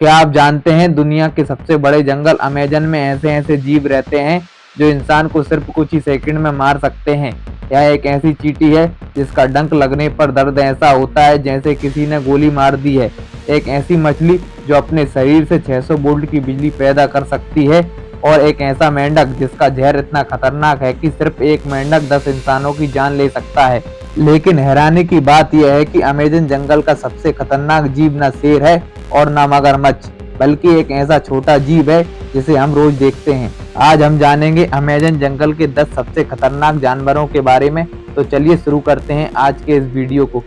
क्या आप जानते हैं दुनिया के सबसे बड़े जंगल अमेज़न में ऐसे ऐसे जीव रहते हैं जो इंसान को सिर्फ कुछ ही सेकंड में मार सकते हैं। यह एक ऐसी चींटी है जिसका डंक लगने पर दर्द ऐसा होता है जैसे किसी ने गोली मार दी है। एक ऐसी मछली जो अपने शरीर से 600 वोल्ट की बिजली पैदा कर सकती है। और एक ऐसा मेंढक जिसका जहर इतना खतरनाक है कि सिर्फ एक मेंढक 10 इंसानों की जान ले सकता है। लेकिन हैरानी की बात यह है कि अमेज़न जंगल का सबसे खतरनाक जीव न शेर है और ना मगरमच्छ, बल्कि एक ऐसा छोटा जीव है जिसे हम रोज देखते हैं। आज हम जानेंगे अमेज़न जंगल के 10 सबसे खतरनाक जानवरों के बारे में। तो चलिए शुरू करते हैं आज के इस वीडियो को।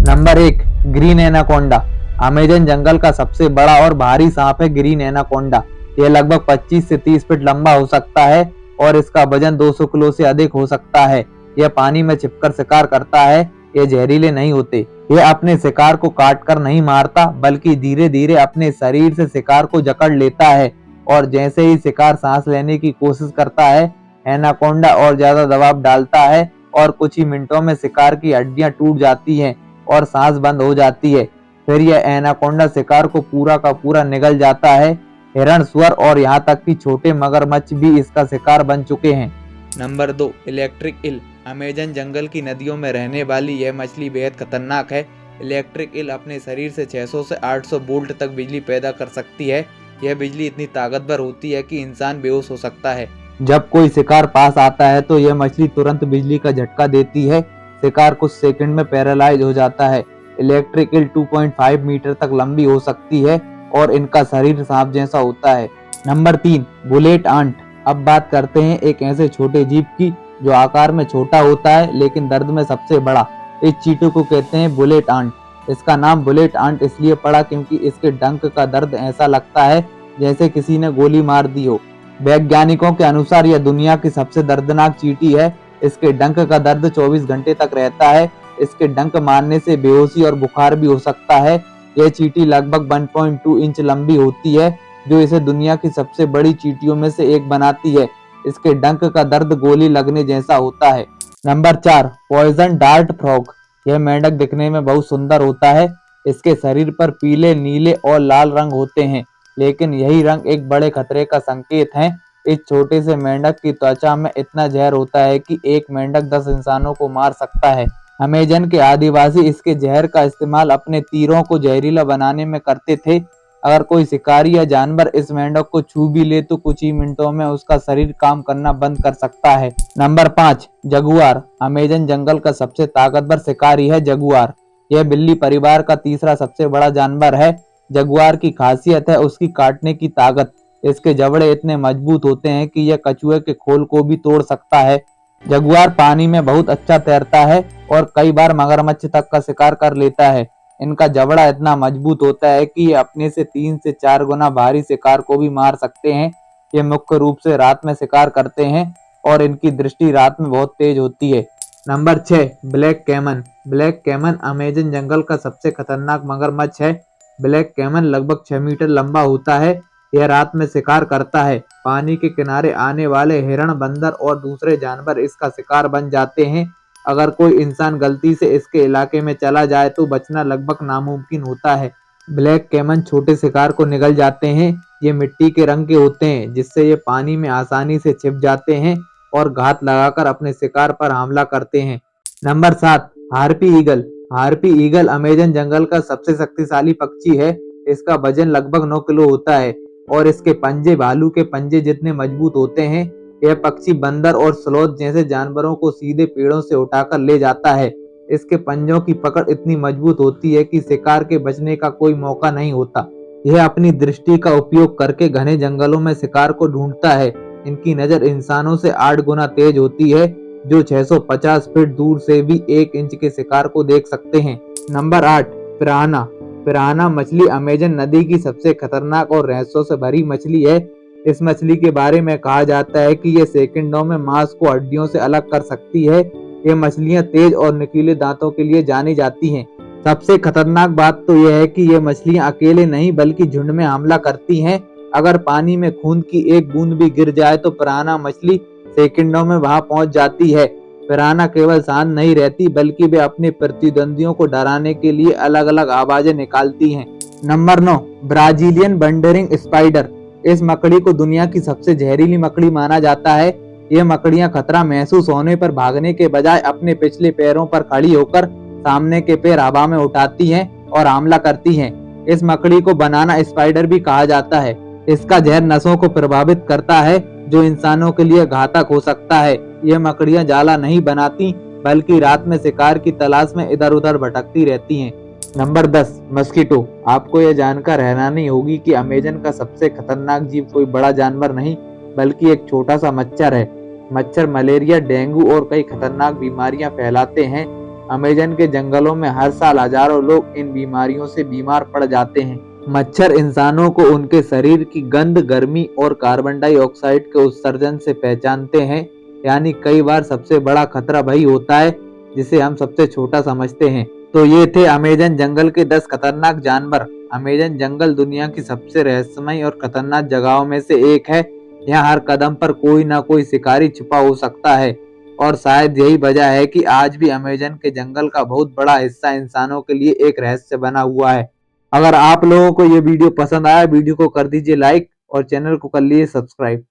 Number 1, green anaconda. अमेज़न जंगल का सबसे बड़ा और भारी सांप है ग्रीन एनाकोंडा। यह लगभग 25 से 30 फीट लंबा हो सकता है और इसका वजन 200 किलो से अधिक हो सकता है। यह पानी में छिपकर शिकार करता है। ये जहरीले नहीं होते। यह अपने शिकार को काट कर नहीं मारता, बल्कि धीरे धीरे अपने शरीर से शिकार को जकड़ लेता है और जैसे ही शिकार सांस लेने की कोशिश करता है, एनाकोंडा और ज्यादा दबाव डालता है और कुछ ही मिनटों में शिकार की हड्डियां टूट जाती हैं और सांस बंद हो जाती है। फिर यह एनाकोंडा शिकार को पूरा का पूरा निगल जाता है। हिरण, सुअर और यहाँ तक कि छोटे मगरमच्छ भी इसका शिकार बन चुके हैं। Number 2, electric eel. अमेज़न जंगल की नदियों में रहने वाली यह मछली बेहद खतरनाक है। इलेक्ट्रिक ईल अपने शरीर से 600 से 800 वोल्ट तक बिजली पैदा कर सकती है। यह बिजली इतनी ताकतवर होती है कि इंसान बेहोश हो सकता है। जब कोई शिकार पास आता है तो यह मछली तुरंत बिजली का झटका देती है। शिकार कुछ सेकंड में पैरालाइज हो जाता है। इलेक्ट्रिक ईल 2.5 मीटर तक लंबी हो सकती है और इनका शरीर सांप जैसा होता है। Number 3, bullet ant. अब बात करते हैं एक ऐसे छोटे जीव की जो आकार में छोटा होता है लेकिन दर्द में सबसे बड़ा। इस चींटी को कहते हैं बुलेट आंट। इसका नाम बुलेट आंट इसलिए पड़ा क्योंकि इसके डंक का दर्द ऐसा लगता है जैसे किसी ने गोली मार दी हो। वैज्ञानिकों के अनुसार यह दुनिया की सबसे दर्दनाक चींटी है। इसके डंक का दर्द 24 घंटे तक रहता है। इसके डंक मारने से बेहोशी और बुखार भी हो सकता है। यह चींटी लगभग 1.2 इंच लंबी होती है, जो इसे दुनिया की सबसे बड़ी चींटियों में से एक बनाती है। इसके डंक का दर्द गोली लगने जैसा होता है। Number 4, poison dart frog. यह मेंढक दिखने में बहुत सुंदर होता है। इसके शरीर पर पीले, नीले और लाल रंग होते हैं, लेकिन यही रंग एक बड़े खतरे का संकेत है। इस छोटे से मेंढक की त्वचा में इतना जहर होता है कि एक मेंढक 10 इंसानों को मार सकता है। अमेज़न के आदिवासी इसके जहर का इस्तेमाल अपने तीरों को जहरीला बनाने में करते थे। अगर कोई शिकारी या जानवर इस मेंढक को छू भी ले तो कुछ ही मिनटों में उसका शरीर काम करना बंद कर सकता है। Number 5, Jaguar. अमेज़न जंगल का सबसे ताकतवर शिकारी है जगुआर। यह बिल्ली परिवार का तीसरा सबसे बड़ा जानवर है। जगुआर की खासियत है उसकी काटने की ताकत। इसके जबड़े इतने मजबूत होते हैं कि यह कछुए के खोल को भी तोड़ सकता है। जगुआर पानी में बहुत अच्छा तैरता है और कई बार मगरमच्छ तक का शिकार कर लेता है। इनका जबड़ा इतना मजबूत होता है कि ये अपने से 3 से 4 गुना भारी शिकार को भी मार सकते हैं। ये मुख्य रूप से रात में शिकार करते हैं और इनकी दृष्टि रात में बहुत तेज होती है। Number 6, black caiman. Black caiman Amazon जंगल का सबसे खतरनाक मगरमच्छ है। ब्लैक कैमन लगभग 6 मीटर लंबा होता है। यह रात में शिकार करता है। पानी के किनारे आने वाले हिरण, बंदर और दूसरे जानवर इसका शिकार बन जाते हैं। अगर कोई इंसान गलती से इसके इलाके में चला जाए तो बचना लगभग नामुमकिन होता है। ब्लैक कैमन छोटे शिकार को निगल जाते हैं। ये मिट्टी के रंग के होते हैं, जिससे ये पानी में आसानी से छिप जाते हैं और घात लगाकर अपने शिकार पर हमला करते हैं। Number 7, harpy eagle. Harpy eagle Amazon जंगल का सबसे शक्तिशाली पक्षी है। इसका वजन लगभग 9 किलो होता है और इसके पंजे भालू के पंजे जितने मजबूत होते हैं। यह पक्षी बंदर और स्लॉथ जैसे जानवरों को सीधे पेड़ों से उठाकर ले जाता है। इसके पंजों की पकड़ इतनी मजबूत होती है कि शिकार के बचने का कोई मौका नहीं होता। यह अपनी दृष्टि का उपयोग करके घने जंगलों में शिकार को ढूंढता है। इनकी नजर इंसानों से 8 गुना तेज होती है, जो 650 फीट दूर से भी 1 इंच के शिकार को देख सकते हैं। नंबर 8, पिराना। पिराना मछली अमेज़न नदी की सबसे खतरनाक और रहस्यों से भरी मछली है। इस मछली के बारे में कहा जाता है कि यह सेकंडों में मांस को हड्डियों से अलग कर सकती है। ये मछलियां तेज और नुकीले दांतों के लिए जानी जाती हैं। सबसे खतरनाक बात तो यह है कि ये मछलियां अकेले नहीं बल्कि झुंड में हमला करती हैं। अगर पानी में खून की एक बूंद भी गिर जाए तो पिराना मछली सेकंडों में वहां पहुंच जाती है। पिराना केवल शांत नहीं रहती बल्कि वे अपने प्रतिद्वंदियों को डराने के लिए अलग अलग आवाजें निकालती हैं। Number 9, Brazilian wondering spider. इस मकड़ी को दुनिया की सबसे जहरीली मकड़ी माना जाता है। ये मकड़ियां खतरा महसूस होने पर भागने के बजाय अपने पिछले पैरों पर खड़ी होकर सामने के पैर हवा में उठाती हैं और हमला करती हैं। इस मकड़ी को बनाना स्पाइडर भी कहा जाता है। इसका जहर नसों को प्रभावित करता है जो इंसानों के लिए घातक हो सकता है। ये मकड़ियां जाला नहीं बनाती बल्कि रात में शिकार की तलाश में इधर उधर भटकती रहती हैं। Number 10, mosquito. आपको यह जानकर हैरानी होगी कि अमेजन का सबसे खतरनाक जीव कोई बड़ा जानवर नहीं बल्कि एक छोटा सा मच्छर है। मच्छर मलेरिया, डेंगू और कई खतरनाक बीमारियां फैलाते हैं। अमेजन के जंगलों में हर साल हजारों लोग इन बीमारियों से बीमार पड़ जाते हैं। मच्छर इंसानों को उनके शरीर की गंध, गर्मी और कार्बन डाइऑक्साइड के उत्सर्जन से पहचानते हैं। यानी कई बार सबसे बड़ा खतरा वही होता है जिसे हम सबसे छोटा समझते हैं। तो ये थे अमेजन जंगल के 10 खतरनाक जानवर। अमेजन जंगल दुनिया की सबसे रहस्यमय और खतरनाक जगहों में से एक है। यहाँ हर कदम पर कोई ना कोई शिकारी छिपा हो सकता है और शायद यही वजह है कि आज भी अमेजन के जंगल का बहुत बड़ा हिस्सा इंसानों के लिए एक रहस्य बना हुआ है। अगर आप लोगों को ये वीडियो पसंद आया, वीडियो को कर दीजिए लाइक और चैनल को कर लीजिए सब्सक्राइब।